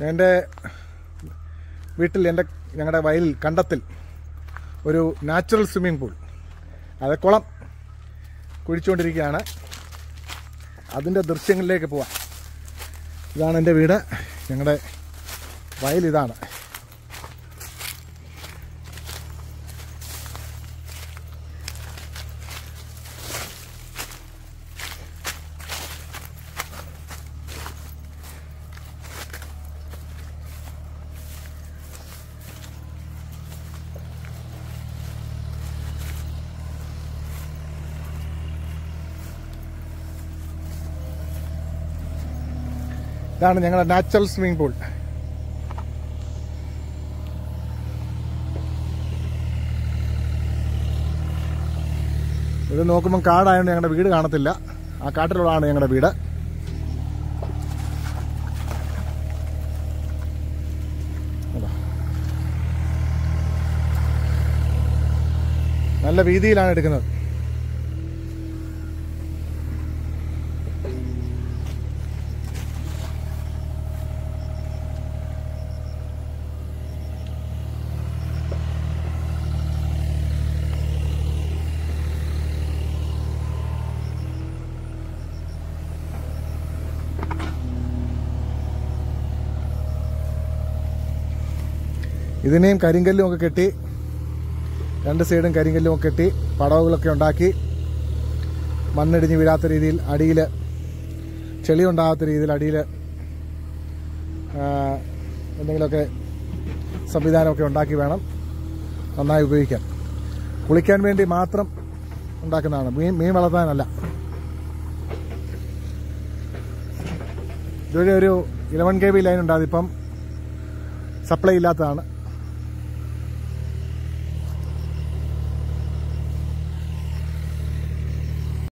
എൻ്റെ വീട്ടിൽ ഞങ്ങളുടെ വയലിൽ കണ്ടത്തിൽ ഒരു നാച്ചുറൽ സ്വിമ്മിംഗ് പൂൾ, അത് കുളം കുഴിച്ചുകൊണ്ടിരിക്കുകയാണ്. അതിൻ്റെ ദൃശ്യങ്ങളിലേക്ക് പോവാം. ഇതാണ് എൻ്റെ വീട്, ഞങ്ങളുടെ വയൽ ഇതാണ്. ഇതാണ് ഞങ്ങളുടെ നാച്ചുറൽ സ്വിമ്മിംഗ് പൂൾ. ഇത് നോക്കുമ്പോൾ കാടായതുകൊണ്ട് ഞങ്ങളുടെ വീട് കാണത്തില്ല. ആ കാട്ടിലുള്ളതാണ് ഞങ്ങളുടെ വീട്. നല്ല വീതിയിലാണ് എടുക്കുന്നത്. ഇതിനെയും കരിങ്കല്ലും ഒക്കെ കെട്ടി, രണ്ട് സൈഡും കരിങ്കല്ലും ഒക്കെ കെട്ടി പടവുകളൊക്കെ ഉണ്ടാക്കി, മണ്ണിടിഞ്ഞ് വീഴാത്ത രീതിയിൽ, അടിയിൽ ചെളി ഉണ്ടാകാത്ത രീതിയിൽ അടിയിൽ എന്തെങ്കിലുമൊക്കെ സംവിധാനമൊക്കെ ഉണ്ടാക്കി വേണം നന്നായി ഉപയോഗിക്കാൻ. കുളിക്കാൻ വേണ്ടി മാത്രം ഉണ്ടാക്കുന്നതാണ്, മീൻ വളർത്താനല്ല. ഇതുവരെ ഒരു 11 kV ലൈൻ ഉണ്ട്, അതിപ്പം സപ്ലൈ ഇല്ലാത്തതാണ്.